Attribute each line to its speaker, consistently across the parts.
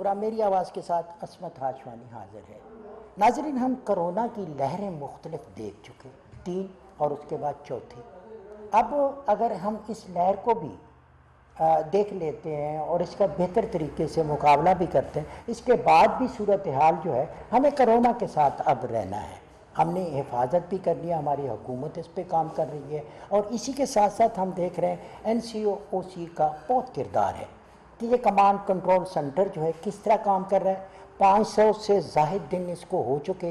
Speaker 1: Programme मेरी आवाज़ के साथ असमत हाशवानी हाजिर है। नाज़रीन, हम कोरोना की लहरें मुख्तलिफ देख चुके, 3 और उसके बाद चौथी। अब अगर हम इस लहर को भी देख लेते हैं और इसका बेहतर तरीके से मुकाबला भी करते हैं, इसके बाद भी सूरत हाल जो है, हमें कोरोना के साथ अब रहना है। हमने हिफाजत भी करनी है, हमारी हुकूमत इस पे काम कर रही है, और इसी के साथ साथ हम देख रहे हैं NCOC का बहुत किरदार है कि ये कमांड कंट्रोल सेंटर जो है किस तरह काम कर रहा है। 500 से ज़ाहिद दिन इसको हो चुके,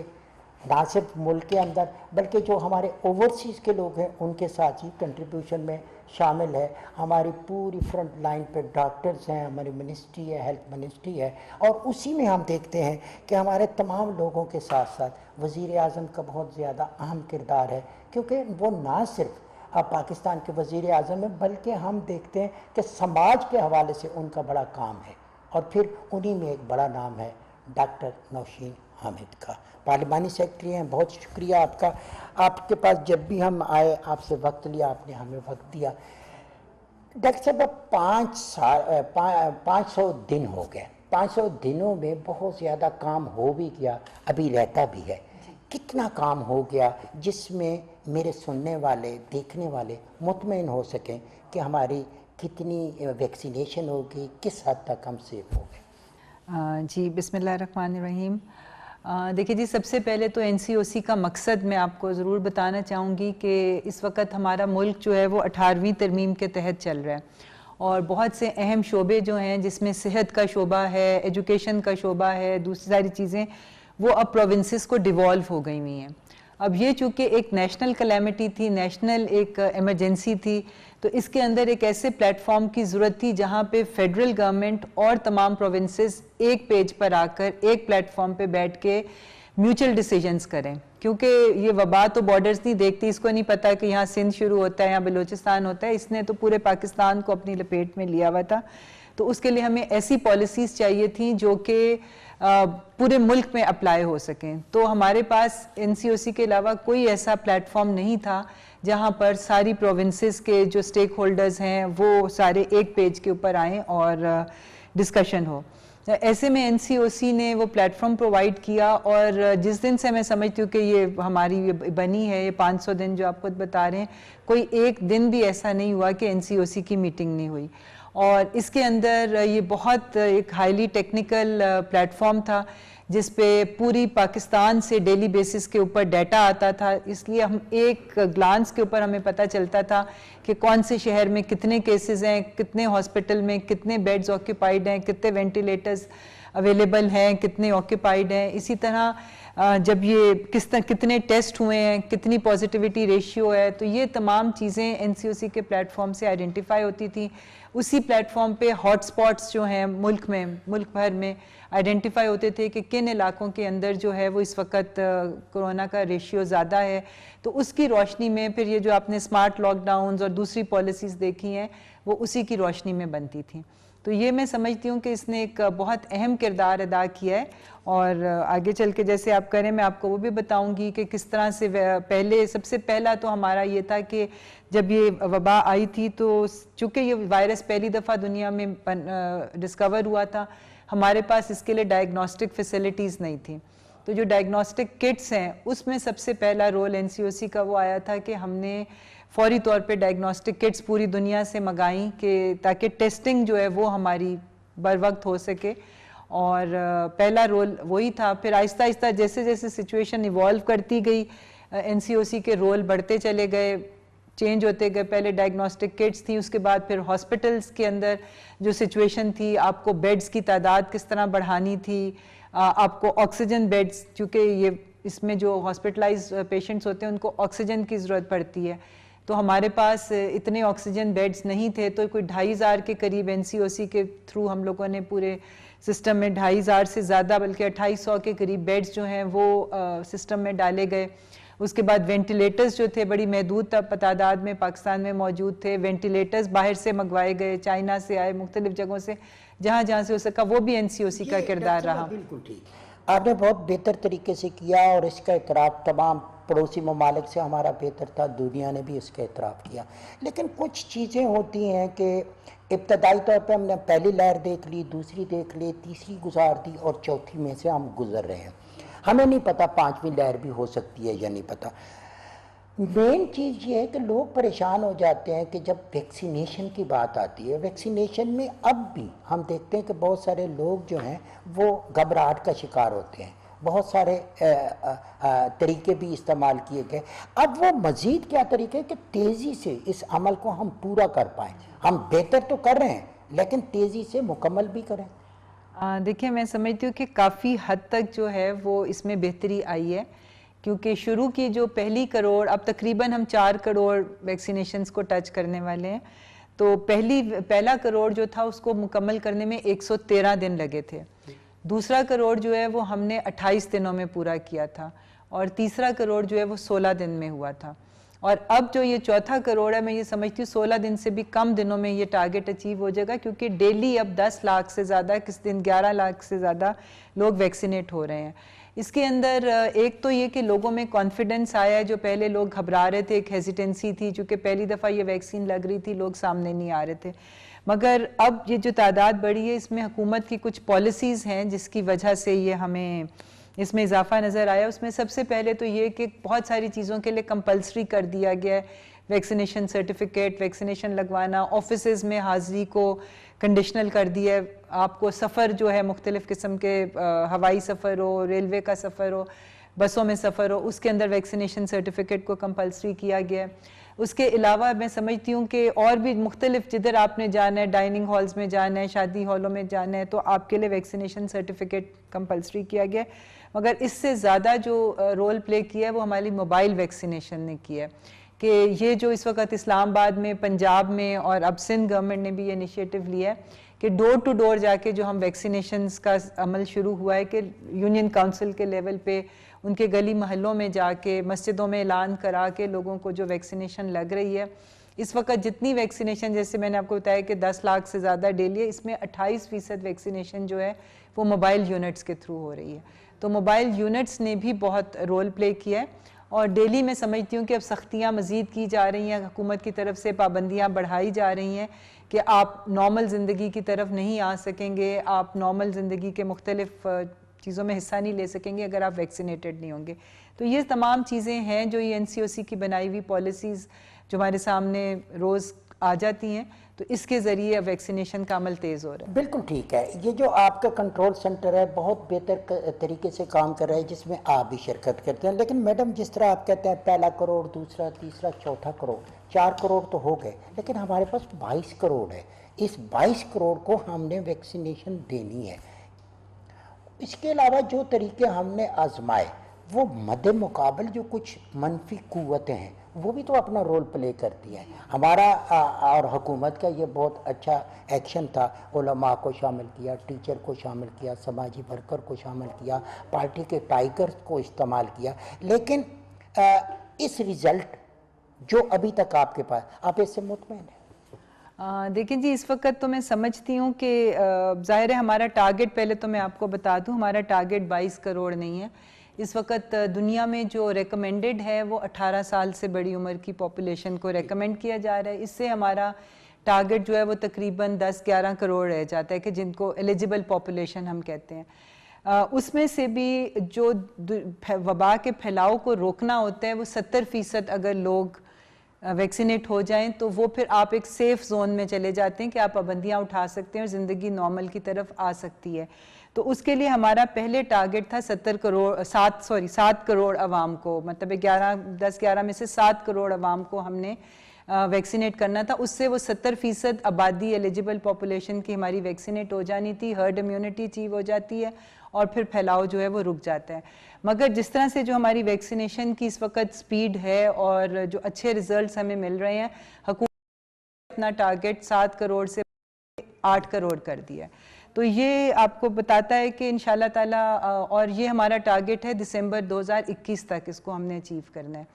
Speaker 1: ना सिर्फ मुल्क के अंदर बल्कि जो हमारे ओवरसीज़ के लोग हैं उनके साथ ही कंट्रीब्यूशन में शामिल है। हमारी पूरी फ्रंट लाइन पे डॉक्टर्स हैं, हमारी मिनिस्ट्री है, हेल्थ मिनिस्ट्री है, और उसी में हम देखते हैं कि हमारे तमाम लोगों के साथ साथ वज़ीर आज़म का बहुत ज़्यादा अहम किरदार है, क्योंकि वो ना सिर्फ पाकिस्तान के वज़ीर आज़म है बल्कि हम देखते हैं कि समाज के हवाले से उनका बड़ा काम है। और फिर उन्हीं में एक बड़ा नाम है डॉक्टर नौशीन हामिद का, पार्लिमानी सेक्रेटरी हैं। बहुत शुक्रिया आपका, आपके पास जब भी हम आए आपसे वक्त लिया, आपने हमें वक्त दिया। डॉक्टर साहब, अब 500 दिन हो गए, 500 दिनों में बहुत ज़्यादा काम हो भी गया, अभी रहता भी है। कितना काम हो गया जिसमें मेरे सुनने वाले, देखने वाले मुतमईन हो सकें कि हमारी कितनी वैक्सीनेशन होगी, किस हद तक हम सेफ हो गए?
Speaker 2: जी, बिस्मिल्लाहिर्रहमानिर्रहीम। देखिए जी, सबसे पहले तो NCOC का मकसद मैं आपको ज़रूर बताना चाहूँगी कि इस वक्त हमारा मुल्क जो है वो 18वीं तरमीम के तहत चल रहा है, और बहुत से अहम शोबे जो हैं जिसमें सेहत का शोबा है, एजुकेशन का शोबा है, दूसरी सारी चीज़ें वो अब प्रोविंसेस को डिवॉल्व हो गई हुई हैं। अब ये चूँकि एक नेशनल कैलेमिटी थी, नेशनल एक इमरजेंसी थी, तो इसके अंदर एक ऐसे प्लेटफॉर्म की ज़रूरत थी जहाँ पे फेडरल गवर्नमेंट और तमाम प्रोविंसेस एक पेज पर आकर एक प्लेटफॉर्म पे बैठ के म्यूचुअल डिसीजंस करें, क्योंकि ये वबा तो बॉर्डर्स नहीं देखती। इसको नहीं पता कि यहाँ सिंध शुरू होता है, यहाँ बलूचिस्तान होता है, इसने तो पूरे पाकिस्तान को अपनी लपेट में लिया हुआ था। तो उसके लिए हमें ऐसी पॉलिसीज़ चाहिए थी जो कि पूरे मुल्क में अप्लाई हो सकें। तो हमारे पास NCOC के अलावा कोई ऐसा प्लेटफॉर्म नहीं था जहां पर सारी प्रोविंसेस के जो स्टेक होल्डर्स हैं वो सारे एक पेज के ऊपर आएँ और डिस्कशन हो। ऐसे में NCOC ने वो प्लेटफॉर्म प्रोवाइड किया, और जिस दिन से मैं समझती हूँ कि ये हमारी बनी है, ये 500 दिन जो आप खुद बता रहे हैं, कोई एक दिन भी ऐसा नहीं हुआ कि NCOC की मीटिंग नहीं हुई। और इसके अंदर ये बहुत एक हाईली टेक्निकल प्लेटफॉर्म था जिस पे पूरी पाकिस्तान से डेली बेसिस के ऊपर डाटा आता था, इसलिए हम एक ग्लांस के ऊपर हमें पता चलता था कि कौन से शहर में कितने केसेस हैं, कितने हॉस्पिटल में कितने बेड्स ऑक्यूपाइड हैं, कितने वेंटिलेटर्स अवेलेबल हैं, कितने ऑक्यूपाइड हैं। इसी तरह जब ये कितने टेस्ट हुए हैं, कितनी पॉजिटिविटी रेशियो है, तो ये तमाम चीज़ें NCOC के प्लेटफॉर्म से आइडेंटिफाई होती थी। उसी प्लेटफॉर्म पे हॉटस्पॉट्स जो हैं मुल्क भर में आइडेंटिफाई होते थे कि किन इलाकों के अंदर जो है वो इस वक्त कोरोना का रेशियो ज़्यादा है। तो उसकी रोशनी में फिर ये जो आपने स्मार्ट लॉकडाउन्स और दूसरी पॉलिसीज़ देखी हैं वो उसी की रोशनी में बनती थी। तो ये मैं समझती हूँ कि इसने एक बहुत अहम किरदार अदा किया है, और आगे चल के जैसे आप करें मैं आपको वो भी बताऊंगी कि किस तरह से पहले सबसे पहला तो हमारा ये था कि जब ये वबा आई थी तो चूँकि ये वायरस पहली दफ़ा दुनिया में डिस्कवर हुआ था, हमारे पास इसके लिए डायग्नोस्टिक फैसिलिटीज़ नहीं थी। तो जो डायग्नोस्टिक किट्स हैं उसमें सबसे पहला रोल NCOC का वो आया था कि हमने फौरी तौर पे डायग्नोस्टिक किट्स पूरी दुनिया से मंगाई कि ताकि टेस्टिंग जो है वो हमारी बर वक्त हो सके, और पहला रोल वही था। फिर आहिस्ता आहिस्ता जैसे जैसे सिचुएशन इवॉल्व करती गई NCOC के रोल बढ़ते चले गए, चेंज होते गए। पहले डायग्नोस्टिक किट्स थी, उसके बाद फिर हॉस्पिटल्स के अंदर जो सिचुएशन थी, आपको बेड्स की तादाद किस तरह बढ़ानी थी, आपको ऑक्सीजन बेड्स, क्योंकि ये इसमें जो हॉस्पिटलाइज पेशेंट्स होते हैं उनको ऑक्सीजन की ज़रूरत पड़ती है, तो हमारे पास इतने ऑक्सीजन बेड्स नहीं थे। तो कोई 2500 के करीब NCOC के थ्रू हम लोगों ने पूरे सिस्टम में 2500 से ज़्यादा बल्कि 2800 के करीब बेड्स जो हैं वो सिस्टम में डाले गए। उसके बाद वेंटिलेटर्स जो थे बड़ी महदूद तादाद में पाकिस्तान में मौजूद थे। वेंटिलेटर्स बाहर से मंगवाए गए, चाइना से आए, मुख्तलिफ जगहों से, जहाँ जहाँ से हो सका, वो भी NCOC का किरदार रहा।
Speaker 1: बिल्कुल ठीक, आपने बहुत बेहतर तरीके से किया और इसका इकरार तमाम पड़ोसी ममालिक से हमारा बेहतर था, दुनिया ने भी इसका एतराफ़ किया। लेकिन कुछ चीज़ें होती हैं कि इब्तदाई तौर पे हमने पहली लहर देख ली, दूसरी देख ली, तीसरी गुजार दी और चौथी में से हम गुज़र रहे हैं। हमें नहीं पता पाँचवीं लहर भी हो सकती है या नहीं पता। मेन चीज़ ये है कि लोग परेशान हो जाते हैं कि जब वैक्सीनेशन की बात आती है, वैक्सीनेशन में अब भी हम देखते हैं कि बहुत सारे लोग जो हैं वो घबराहट का शिकार होते हैं। बहुत सारे तरीके भी इस्तेमाल किए गए। अब वो मज़ीद क्या तरीके हैं कि तेज़ी से इस अमल को हम पूरा कर पाएँ। हम बेहतर तो कर रहे हैं लेकिन तेज़ी से मुकम्मल भी करें।
Speaker 2: देखिए, मैं समझती हूँ कि काफ़ी हद तक जो है वो इसमें बेहतरी आई है, क्योंकि शुरू की जो पहली करोड़, अब तकरीबन हम 4 करोड़ वैक्सीनेशंस को टच करने वाले हैं। तो पहला करोड़ जो था उसको मुकम्मल करने में 113 दिन लगे थे। दूसरा करोड़ जो है वो हमने 28 दिनों में पूरा किया था और तीसरा करोड़ जो है वो 16 दिन में हुआ था। और अब जो ये चौथा करोड़ है, मैं ये समझती हूँ 16 दिन से भी कम दिनों में ये टारगेट अचीव हो जाएगा, क्योंकि डेली अब 10 लाख से ज़्यादा, किस दिन 11 लाख से ज़्यादा लोग वैक्सीनेट हो रहे हैं। इसके अंदर एक तो ये कि लोगों में कॉन्फिडेंस आया है। जो पहले लोग घबरा रहे थे, एक हेजिटेंसी थी, चूँकि पहली दफ़ा ये वैक्सीन लग रही थी, लोग सामने नहीं आ रहे थे। मगर अब ये जो तादाद बढ़ी है, इसमें हुकूमत की कुछ पॉलिसीज़ हैं जिसकी वजह से ये हमें इसमें इजाफा नज़र आया। उसमें सबसे पहले तो ये कि बहुत सारी चीज़ों के लिए कंपल्सरी कर दिया गया है वैक्सीनेशन सर्टिफिकेट, वैक्सीनेशन लगवाना, ऑफिसेज़ में हाज़िरी को कंडीशनल कर दिया है। आपको सफ़र जो है मुख्तलिफ़ किस्म के हवाई सफ़र हो, रेलवे का सफ़र हो, बसों में सफ़र हो, उसके अंदर वैक्सीनेशन सर्टिफिकेट को कंपल्सरी किया गया है। उसके अलावा मैं समझती हूँ कि और भी मुख्तलिफ, जिधर आपने जाना है, डाइनिंग हॉल्स में जाना है, शादी हॉलों में जाना है, तो आपके लिए वैक्सीनेशन सर्टिफिकेट कंपल्सरी किया गया है। मगर इससे ज़्यादा जो रोल प्ले किया है वो हमारी मोबाइल वैक्सीनेशन ने किया है, कि ये जो इस वक्त इस्लामाबाद में, पंजाब में और अब सिंध गवर्नमेंट ने भी ये इनिशिएटिव लिया है कि डोर टू डोर जाके जो हम वैक्सीनेशंस का अमल शुरू हुआ है, कि यूनियन काउंसिल के लेवल पे उनके गली महलों में जाके, मस्जिदों में ऐलान करा के लोगों को जो वैक्सीनेशन लग रही है। इस वक्त जितनी वैक्सीनेशन, जैसे मैंने आपको बताया कि 10 लाख से ज़्यादा डेली है, इसमें 28% वैक्सीनेशन जो है वो मोबाइल यूनिट्स के थ्रू हो रही है। तो मोबाइल यूनिट्स ने भी बहुत रोल प्ले किया है। और डेली मैं समझती हूँ कि अब सख्तियाँ मज़ीद की जा रही हैं, हुकूमत की तरफ से पाबंदियाँ बढ़ाई जा रही हैं कि आप नॉर्मल ज़िंदगी की तरफ नहीं आ सकेंगे, आप नॉर्मल ज़िंदगी के मुख्तलिफ चीज़ों में हिस्सा नहीं ले सकेंगे अगर आप वैक्सीनेटेड नहीं होंगे। तो ये तमाम चीज़ें हैं जो ये NCOC की बनाई हुई पॉलिसीज़ जो हमारे सामने रोज़ आ जाती हैं, तो इसके ज़रिए अब वैक्सीनेशन का अमल तेज़ हो रहा है।
Speaker 1: बिल्कुल ठीक है। ये जो आपका कंट्रोल सेंटर है बहुत बेहतर तरीके से काम कर रहा है, जिसमें आप भी शिरकत करते हैं। लेकिन मैडम, जिस तरह आप कहते हैं पहला करोड़, दूसरा, तीसरा, चौथा करोड़, 4 करोड़ तो हो गए, लेकिन हमारे पास 22 करोड़ है। इस 22 करोड़ को हमने वैक्सीनेशन देनी है। इसके अलावा जो तरीके हमने आजमाए वो मद्दे मुकाबल जो कुछ मनफी कुव्वतें हैं वो भी तो अपना रोल प्ले करती हैं। हमारा और हुकूमत का ये बहुत अच्छा एक्शन था। उलमा को शामिल किया, टीचर को शामिल किया, समाजी वर्कर को शामिल किया, पार्टी के टाइगर्स को इस्तेमाल किया। लेकिन इस रिज़ल्ट जो अभी तक आपके पास, आप इससे मुतमईन हैं?
Speaker 2: देखिए जी, इस वक्त तो मैं समझती हूँ कि ज़ाहिर है हमारा टारगेट, पहले तो मैं आपको बता दूँ, हमारा टारगेट 22 करोड़ नहीं है। इस वक्त दुनिया में जो रेकमेंडेड है वो 18 साल से बड़ी उम्र की पॉपुलेशन को रेकमेंड किया जा रहा है। इससे हमारा टारगेट जो है वो तकरीबन 10-11 करोड़ रह जाता है, कि जिनको एलिजिबल पॉपुलेशन हम कहते हैं। उसमें से भी जो वबा के फैलाव को रोकना होता है वो 70% अगर लोग वैक्सीनेट हो जाएं तो वो फिर आप एक सेफ़ जोन में चले जाते हैं कि आप पाबंदियाँ उठा सकते हैं और ज़िंदगी नॉर्मल की तरफ आ सकती है। तो उसके लिए हमारा पहले टारगेट था 7 करोड़ अवाम को, मतलब 10-11 में से 7 करोड़ अवाम को हमने वैक्सीनेट करना था। उससे वो 70% आबादी, एलिजिबल पॉपुलेशन की हमारी वैक्सीनेट हो जानी थी, हर्ड इम्यूनिटी अचीव हो जाती है और फिर फैलाव जो है वो रुक जाता है। मगर जिस तरह से जो हमारी वैक्सीनेशन की इस वक्त स्पीड है और जो अच्छे रिजल्ट्स हमें मिल रहे हैं, हुकूमत ने अपना टारगेट 7 करोड़ से 8 करोड़ कर दिया है। तो ये आपको बताता है कि इंशाल्लाह ताला, और ये हमारा टारगेट है दिसंबर 2021 तक इसको हमने अचीव करना है।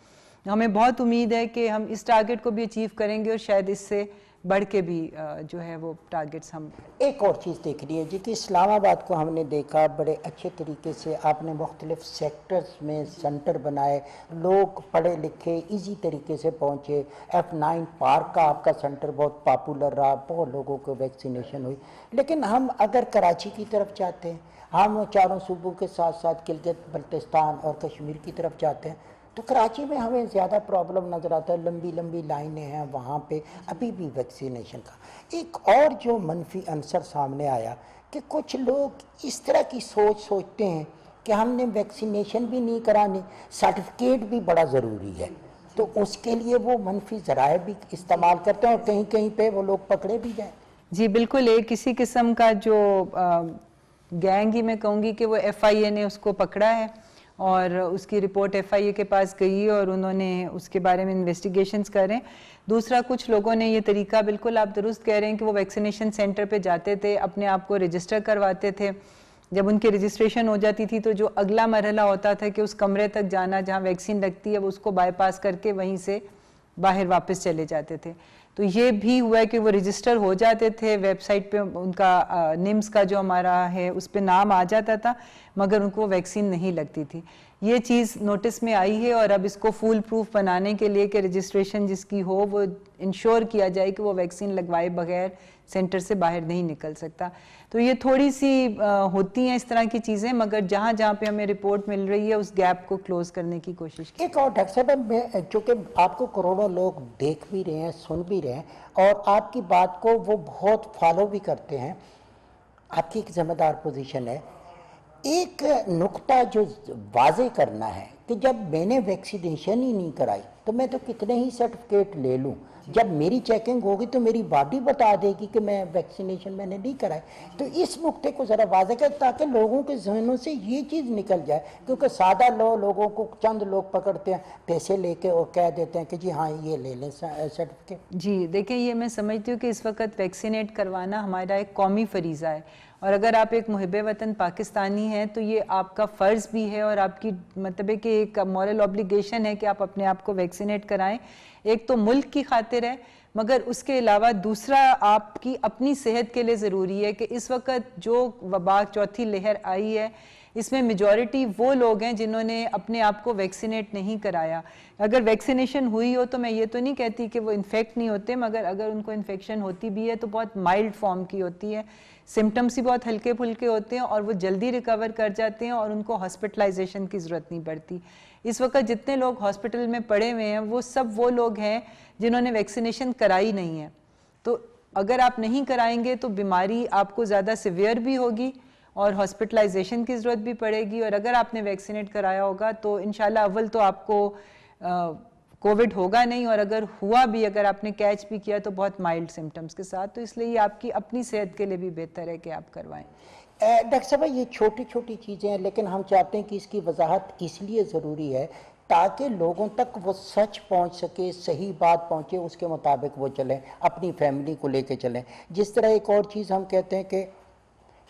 Speaker 2: हमें बहुत उम्मीद है कि हम इस टारगेट को भी अचीव करेंगे और शायद इससे बढ़ के भी जो है वो टारगेट्स हम।
Speaker 1: एक और चीज़ देखनी है जी कि इस्लामाबाद को हमने देखा बड़े अच्छे तरीके से आपने मुख्तलिफ सेक्टर्स में सेंटर बनाए, लोग पढ़े लिखे इजी तरीके से पहुँचे। F9 पार्क का आपका सेंटर बहुत पॉपुलर रहा, बहुत लोगों को वैक्सीनेशन हुई। लेकिन हम अगर कराची की तरफ जाते हैं, हम चारों सूबों के साथ साथ गिलगित बल्तिस्तान और कश्मीर की तरफ जाते हैं, तो कराची में हमें ज़्यादा प्रॉब्लम नज़र आता है, लंबी लंबी लाइनें हैं वहाँ पे अभी भी वैक्सीनेशन का। एक और जो मनफी अंसर सामने आया कि कुछ लोग इस तरह की सोचते हैं कि हमने वैक्सीनेशन भी नहीं करानी, सर्टिफिकेट भी बड़ा ज़रूरी है, तो उसके लिए वो मनफी ज़राए भी इस्तेमाल करते हैं और कहीं कहीं पे वो लोग पकड़े भी जाएँ।
Speaker 2: जी बिल्कुल, एक किसी किस्म का जो गैंग ही मैं कहूँगी कि वो FIA ने उसको पकड़ा है और उसकी रिपोर्ट FIA के पास गई और उन्होंने उसके बारे में इन्वेस्टिगेशंस करें। दूसरा, कुछ लोगों ने ये तरीका, बिल्कुल आप दुरुस्त कह रहे हैं कि वो वैक्सीनेशन सेंटर पे जाते थे, अपने आप को रजिस्टर करवाते थे। जब उनकी रजिस्ट्रेशन हो जाती थी तो जो अगला मरहला होता था कि उस कमरे तक जाना जहाँ वैक्सीन लगती है, वो उसको बाईपास करके वहीं से बाहर वापस चले जाते थे। तो ये भी हुआ है कि वो रजिस्टर हो जाते थे, वेबसाइट पे उनका निम्स का जो हमारा है उस पे नाम आ जाता था, मगर उनको वैक्सीन नहीं लगती थी। ये चीज़ नोटिस में आई है और अब इसको फुल प्रूफ बनाने के लिए कि रजिस्ट्रेशन जिसकी हो वो इंश्योर किया जाए कि वो वैक्सीन लगवाए बगैर सेंटर से बाहर नहीं निकल सकता। तो ये थोड़ी सी होती हैं इस तरह की चीज़ें, मगर जहाँ जहाँ पे हमें रिपोर्ट मिल रही है उस गैप को क्लोज करने की कोशिश की।
Speaker 1: एक और डॉक्टर साहब, मैं चूँकि आपको करोड़ों लोग देख भी रहे हैं, सुन भी रहे हैं और आपकी बात को वो बहुत फॉलो भी करते हैं, आपकी एक जिम्मेदार पोजीशन है। एक नुक्ता जो वाजे करना है कि जब मैंने वैक्सीनेशन ही नहीं कराई तो मैं तो कितने ही सर्टिफिकेट ले लूं, जब मेरी चेकिंग होगी तो मेरी बॉडी बता देगी कि मैं वैक्सीनेशन मैंने नहीं कराई। तो इस नुक्ते को ज़रा वाजे कर ताकि लोगों के जहनों से ये चीज़ निकल जाए, क्योंकि सादा लोगों को चंद लोग पकड़ते हैं, पैसे लेके और कह देते हैं कि जी हाँ ये ले लें सर्टिफिकेट।
Speaker 2: जी देखिए, ये मैं समझती हूँ कि इस वक्त वैक्सीनेट करवाना हमारा एक कौमी फरीज़ा है और अगर आप एक मुहिब वतन पाकिस्तानी हैं तो ये आपका फ़र्ज़ भी है और आपकी मतलब है कि एक मॉरल ऑब्लिगेशन है कि आप अपने आप को वैक्सीनेट कराएं। एक तो मुल्क की खातिर है, मगर उसके अलावा दूसरा आपकी अपनी सेहत के लिए ज़रूरी है कि इस वक्त जो वबा चौथी लहर आई है इसमें मेजॉरिटी वो लोग हैं जिन्होंने अपने आप को वैक्सीनेट नहीं कराया। अगर वैक्सीनेशन हुई हो तो मैं ये तो नहीं कहती कि वो इन्फेक्ट नहीं होते, मगर अगर उनको इन्फेक्शन होती भी है तो बहुत माइल्ड फॉर्म की होती है, सिम्टम्स ही बहुत हल्के फुल्के होते हैं और वो जल्दी रिकवर कर जाते हैं और उनको हॉस्पिटलाइजेशन की ज़रूरत नहीं पड़ती। इस वक्त जितने लोग हॉस्पिटल में पड़े हुए हैं वो सब वो लोग हैं जिन्होंने वैक्सीनेशन कराई नहीं है। तो अगर आप नहीं कराएंगे तो बीमारी आपको ज़्यादा सिवियर भी होगी और हॉस्पिटलाइजेशन की ज़रूरत भी पड़ेगी, और अगर आपने वैक्सीनेट कराया होगा तो इंशाल्लाह अव्वल तो आपको कोविड होगा नहीं, और अगर हुआ भी, अगर आपने कैच भी किया तो बहुत माइल्ड सिम्टम्स के साथ। तो इसलिए ये आपकी अपनी सेहत के लिए भी बेहतर है कि आप करवाएं।
Speaker 1: डॉक्टर साहब, ये छोटी छोटी चीज़ें हैं लेकिन हम चाहते हैं कि इसकी वजाहत इसलिए ज़रूरी है ताकि लोगों तक वो सच पहुंच सके, सही बात पहुंचे, उसके मुताबिक वो चलें, अपनी फैमिली को लेके चलें। जिस तरह एक और चीज़ हम कहते हैं कि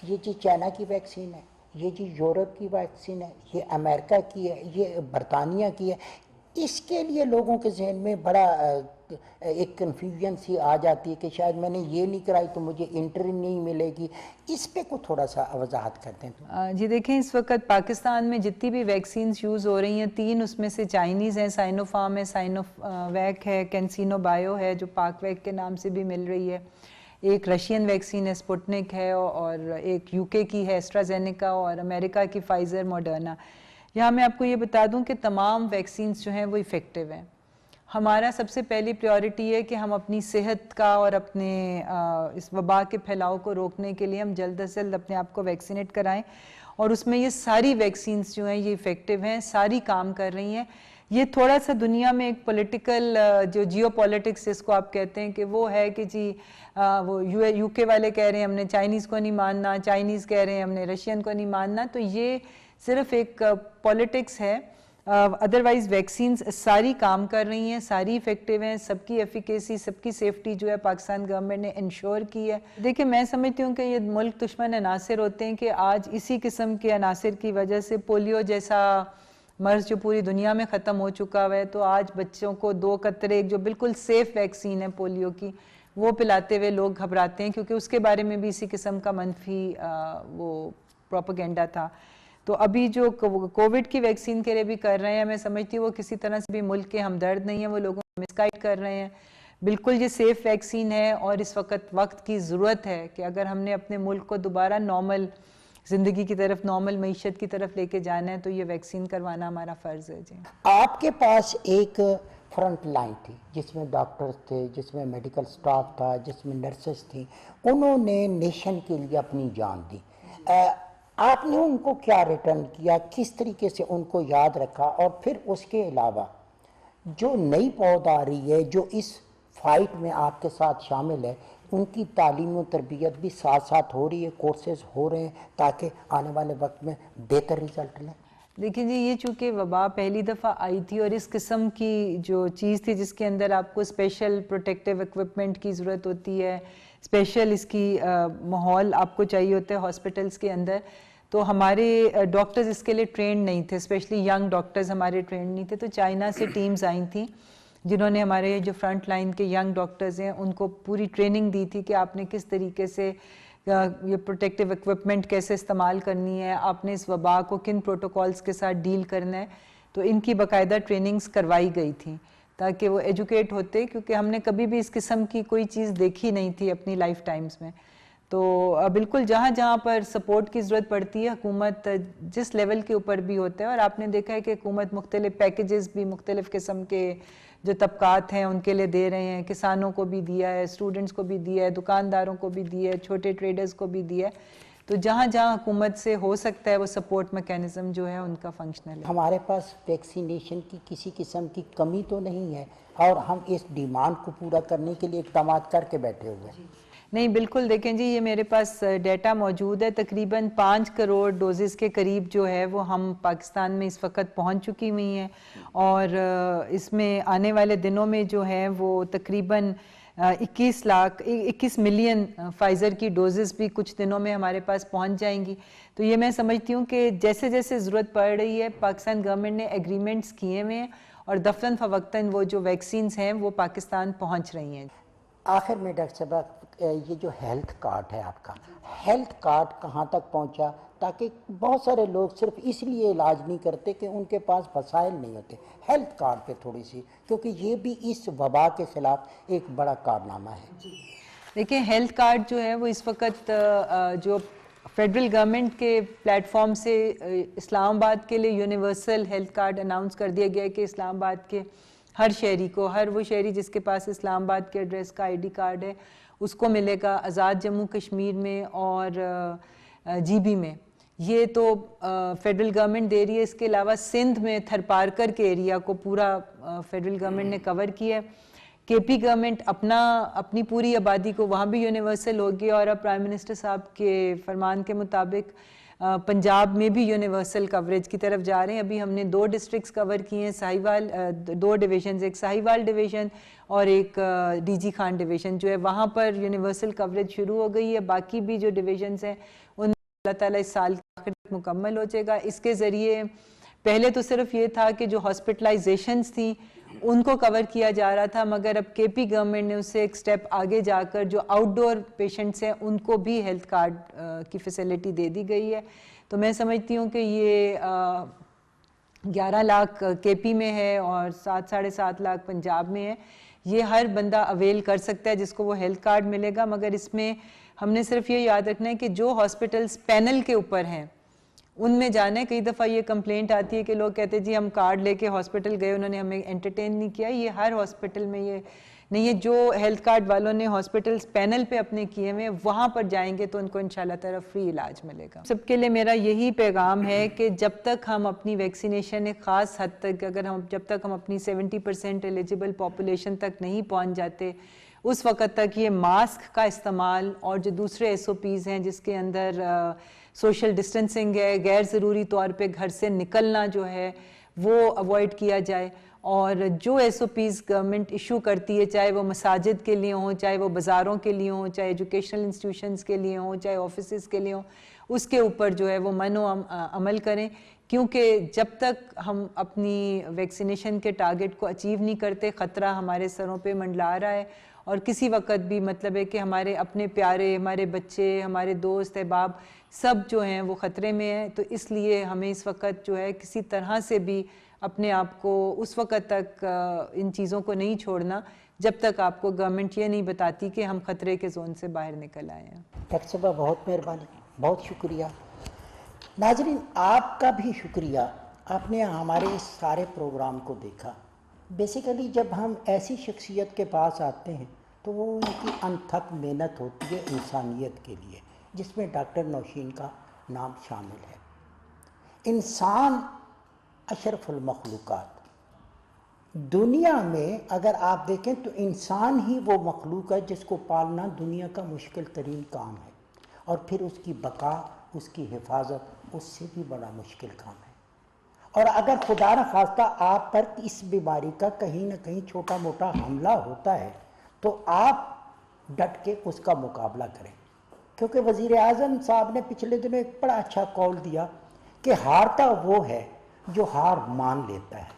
Speaker 1: ये जी चाइना की वैक्सीन है, ये जी यूरोप की वैक्सीन है, ये अमेरिका की है, ये बरतानिया की है, इसके लिए लोगों के जहन में बड़ा एक कन्फ्यूजन सी आ जाती है कि शायद मैंने ये नहीं कराई तो मुझे एंट्री नहीं मिलेगी। इस पे को थोड़ा सा वजाहत करते हैं।
Speaker 2: जी देखें, इस वक्त पाकिस्तान में जितनी भी वैक्सीन यूज़ हो रही हैं, 3 उसमें से चाइनीज़ हैं, साइनोफार्म है, साइनोवैक है, कैंसिनो बायो है जो पाकवैक के नाम से भी मिल रही है, एक रशियन वैक्सीन है स्पुतनिक है, और एक UK की है एस्ट्राजेनेका, और अमेरिका की फाइज़र मॉडर्ना। यहाँ मैं आपको ये बता दूँ कि तमाम वैक्सीन्स जो हैं वो इफ़ेक्टिव हैं। हमारा सबसे पहली प्रायोरिटी है कि हम अपनी सेहत का और अपने इस वबा के फैलाव को रोकने के लिए हम जल्द से जल्द अपने आप को वैक्सीनेट कराएं, और उसमें ये सारी वैक्सीन्स जो हैं ये इफ़ेक्टिव हैं, सारी काम कर रही हैं। ये थोड़ा सा दुनिया में एक पॉलिटिकल जो जियो पॉलिटिक्स जिसको आप कहते हैं कि वो है कि जी वो UK वाले कह रहे हैं हमने चाइनीज़ को नहीं मानना, चाइनीज़ कह रहे हैं हमने रशियन को नहीं मानना, तो ये सिर्फ एक पॉलिटिक्स है। अदरवाइज वैक्सीन्स सारी काम कर रही हैं, सारी इफेक्टिव हैं, सबकी एफिकेसी, सबकी सेफ्टी जो है पाकिस्तान गवर्नमेंट ने इंश्योर की है। देखिए, मैं समझती हूँ कि ये मुल्क दुश्मन अनासिर होते हैं कि आज इसी किस्म के अनासिर की वजह से पोलियो जैसा मर्ज जो पूरी दुनिया में ख़त्म हो चुका है, तो आज बच्चों को 2 कतरे, जो बिल्कुल सेफ़ वैक्सीन है पोलियो की, वो पिलाते हुए लोग घबराते हैं, क्योंकि उसके बारे में भी इसी किस्म का मनफी वो प्रोपेगेंडा था। तो अभी जो कोविड की वैक्सीन के लिए भी कर रहे हैं, मैं समझती हूँ वो किसी तरह से भी मुल्क के हमदर्द नहीं है, वो लोगों को मिसगाइड कर रहे हैं। बिल्कुल ये सेफ़ वैक्सीन है और इस वक्त की ज़रूरत है कि अगर हमने अपने मुल्क को दोबारा नॉर्मल ज़िंदगी की तरफ, नॉर्मल मईशत की तरफ लेके जाना है, तो ये वैक्सीन करवाना हमारा फ़र्ज़ है। जी,
Speaker 1: आपके पास एक फ्रंट लाइन थी जिसमें डॉक्टर्स थे, जिसमें मेडिकल स्टाफ था, जिसमें नर्सेस थी, उन्होंने नेशन के लिए अपनी जान दी। आपने उनको क्या रिटर्न किया, किस तरीके से उनको याद रखा? और फिर उसके अलावा जो नई पौध आ रही है, जो इस फाइट में आपके साथ शामिल है, उनकी तालीम और तरबियत भी साथ साथ हो रही है, कोर्सेज हो रहे हैं ताकि आने वाले वक्त में बेहतर रिजल्ट लें?
Speaker 2: देखिए जी, ये चूँकि वबा पहली दफ़ा आई थी और इस किस्म की जो चीज़ थी जिसके अंदर आपको स्पेशल प्रोटेक्टिव इक्विपमेंट की ज़रूरत होती है, स्पेशल इसकी माहौल आपको चाहिए होता है हॉस्पिटल्स के अंदर, तो हमारे डॉक्टर्स इसके लिए ट्रेंड नहीं थे, स्पेशली यंग डॉक्टर्स हमारे ट्रेंड नहीं थे। तो चाइना से टीम्स आई थी जिन्होंने हमारे जो फ्रंट लाइन के यंग डॉक्टर्स हैं उनको पूरी ट्रेनिंग दी थी कि आपने किस तरीके से ये प्रोटेक्टिव इक्विपमेंट कैसे इस्तेमाल करनी है, आपने इस वबा को किन प्रोटोकॉल्स के साथ डील करना है। तो इनकी बाकायदा ट्रेनिंग्स करवाई गई थी ताकि वो एजुकेट होते, क्योंकि हमने कभी भी इस किस्म की कोई चीज़ देखी नहीं थी अपनी लाइफ टाइम्स में। तो बिल्कुल जहाँ जहाँ पर सपोर्ट की ज़रूरत पड़ती है, हुकूमत जिस लेवल के ऊपर भी होता है, और आपने देखा है कि हुकूमत मुख्तलिफ पैकेजेस भी मुख्तलिफ किस्म के जो तबकात हैं उनके लिए दे रहे हैं, किसानों को भी दिया है, स्टूडेंट्स को भी दिया है, दुकानदारों को भी दिया है, छोटे ट्रेडर्स को भी दिया है। तो जहाँ जहाँ हुकूमत से हो सकता है वो सपोर्ट मैकेनिज़्म जो है उनका फंक्शनल है।
Speaker 1: हमारे पास वैक्सीनेशन की किसी किस्म की कमी तो नहीं है और हम इस डिमांड को पूरा करने के लिए इक़दाम करके बैठे हुए हैं।
Speaker 2: नहीं, बिल्कुल देखें जी, ये मेरे पास डेटा मौजूद है, तकरीबन 5 करोड़ डोजेज़ के करीब जो है वो हम पाकिस्तान में इस वक्त पहुंच चुकी हुई हैं, और इसमें आने वाले दिनों में जो है वो तकरीबन 21 मिलियन फाइज़र की डोजेज़ भी कुछ दिनों में हमारे पास पहुंच जाएंगी। तो ये मैं समझती हूँ कि जैसे जैसे ज़रूरत पड़ रही है, पाकिस्तान गवर्नमेंट ने एग्रीमेंट्स किए हुए हैं और दफ़तन फ़वक्तन वो जो वैक्सीन्स हैं वो पाकिस्तान पहुँच रही हैं।
Speaker 1: आखिर में डॉक्टर साहब, ये जो हेल्थ कार्ड है आपका, हेल्थ कार्ड कहाँ तक पहुँचा? ताकि बहुत सारे लोग सिर्फ इसलिए इलाज नहीं करते कि उनके पास वसाइल नहीं होते। हेल्थ कार्ड पे थोड़ी सी, क्योंकि ये भी इस वबा के खिलाफ एक बड़ा कारनामा है।
Speaker 2: देखिए, हेल्थ कार्ड जो है वो इस वक्त जो फेडरल गवर्नमेंट के प्लेटफॉर्म से इस्लामाबाद के लिए यूनिवर्सल हेल्थ कार्ड अनाउंस कर दिया गया है कि इस्लामाबाद के हर शहरी को, हर वो शहरी जिसके पास इस्लामाबाद के एड्रेस का आईडी कार्ड है उसको मिलेगा। आज़ाद जम्मू कश्मीर में और जीबी में ये तो फेडरल गवर्नमेंट दे रही है। इसके अलावा सिंध में थरपारकर के एरिया को पूरा फेडरल गवर्नमेंट ने कवर किया है। केपी गवर्नमेंट अपनी पूरी आबादी को वहाँ भी यूनिवर्सल होगी, और अब प्राइम मिनिस्टर साहब के फरमान के मुताबिक पंजाब में भी यूनिवर्सल कवरेज की तरफ जा रहे हैं। अभी हमने 2 डिस्ट्रिक्ट्स कवर किए हैं, साहिवाल 2 डिवीजन, एक साहिवाल डिवीज़न और एक डीजी खान डिवीज़न जो है, वहाँ पर यूनिवर्सल कवरेज शुरू हो गई है। बाकी भी जो डिवीजन्स हैं उन अल्लाह ताला इस साल के आखिर तक मुकम्मल हो जाएगा। इसके ज़रिए पहले तो सिर्फ ये था कि जो हॉस्पिटलाइजेशंस थी उनको कवर किया जा रहा था, मगर अब केपी गवर्नमेंट ने उससे एक स्टेप आगे जाकर जो आउटडोर पेशेंट्स हैं उनको भी हेल्थ कार्ड की फैसिलिटी दे दी गई है। तो मैं समझती हूँ कि ये 11 लाख केपी में है और 7-7.5 लाख पंजाब में है। ये हर बंदा अवेल कर सकता है जिसको वो हेल्थ कार्ड मिलेगा, मगर इसमें हमने सिर्फ ये याद रखना है कि जो हॉस्पिटल्स पैनल के ऊपर हैं उनमें जाना है। कई दफ़ा ये कंप्लेंट आती है कि लोग कहते हैं जी हम कार्ड लेके हॉस्पिटल गए, उन्होंने हमें एंटरटेन नहीं किया। ये हर हॉस्पिटल में ये नहीं है। जो हेल्थ कार्ड वालों ने हॉस्पिटल्स पैनल पे अपने किए हुए वहाँ पर जाएंगे तो उनको इंशाल्लाह ताला फ्री इलाज मिलेगा। सबके लिए मेरा यही पैगाम है कि जब तक हम अपनी वैक्सीनेशन एक ख़ास हद तक, जब तक हम अपनी 70% एलिजिबल पॉपुलेशन तक नहीं पहुँच जाते, उस वक़्त तक ये मास्क का इस्तेमाल और जो दूसरे SOPs हैं जिसके अंदर सोशल डिस्टेंसिंग है, गैर ज़रूरी तौर पे घर से निकलना जो है वो अवॉइड किया जाए, और जो SOPs गवर्नमेंट इशू करती है, चाहे वो मसाजिद के लिए हों, चाहे वो बाज़ारों के लिए हों, चाहे एजुकेशनल इंस्टीट्यूशंस के लिए हों, चाहे ऑफिसेज़ के लिए हों, उसके ऊपर जो है वो अमल करें, क्योंकि जब तक हम अपनी वैक्सीनेशन के टारगेट को अचीव नहीं करते, ख़तरा हमारे सरों पे मंडला रहा है। और किसी वक्त भी मतलब है कि हमारे अपने प्यारे, हमारे बच्चे, हमारे दोस्त अहबाब सब जो हैं वो ख़तरे में हैं। तो इसलिए हमें इस वक्त जो है किसी तरह से भी अपने आप को उस वक्त तक इन चीज़ों को नहीं छोड़ना जब तक आपको गवर्नमेंट ये नहीं बताती कि हम ख़तरे के जोन से बाहर निकल आए हैं।
Speaker 1: डॉक्टर साहबा बहुत मेहरबानी, बहुत शुक्रिया। नाजरीन आपका भी शुक्रिया, आपने हमारे इस सारे प्रोग्राम को देखा। बेसिकली जब हम ऐसी शख्सियत के पास आते हैं तो वो उनकी अनथक मेहनत होती है इंसानियत के लिए, जिसमें डॉक्टर नौशीन का नाम शामिल है। इंसान अशरफुल मखलूक़ात, दुनिया में अगर आप देखें तो इंसान ही वो मखलूक है जिसको पालना दुनिया का मुश्किल तरीन काम है, और फिर उसकी बका, उसकी हिफाजत उससे भी बड़ा मुश्किल काम है। और अगर खुदा न खास्ता आप पर इस बीमारी का कहीं ना कहीं छोटा मोटा हमला होता है तो आप डट के उसका मुकाबला करें, क्योंकि वज़ीर आज़म साहब ने पिछले दिनों एक बड़ा अच्छा कॉल दिया कि हारता वो है जो हार मान लेता है,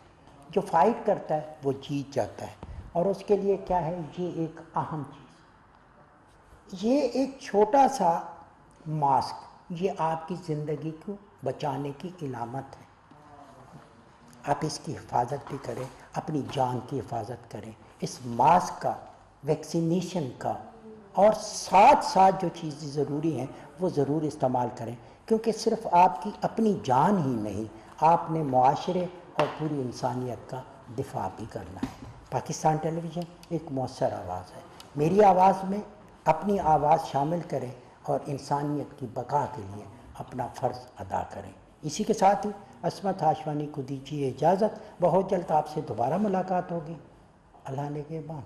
Speaker 1: जो फाइट करता है वो जीत जाता है। और उसके लिए क्या है, ये एक अहम चीज़, ये एक छोटा सा मास्क, ये आपकी ज़िंदगी को बचाने की इलामत है। आप इसकी हिफाजत भी करें, अपनी जान की हिफाजत करें, इस मास्क का, वैक्सीनेशन का, और साथ साथ जो चीज़ें ज़रूरी हैं वो ज़रूर इस्तेमाल करें, क्योंकि सिर्फ आपकी अपनी जान ही नहीं, आपने मुआशरे और पूरी इंसानियत का दिफा भी करना है। पाकिस्तान टेलीविज़न एक मौसर आवाज़ है, मेरी आवाज़ में अपनी आवाज़ शामिल करें और इंसानियत की बका के लिए अपना फ़र्ज़ अदा करें। इसी के साथ ही अस्मत हाशवानी को दीजिए इजाज़त। बहुत जल्द आपसे दोबारा मुलाकात होगी। अल्लाह ने के बाद।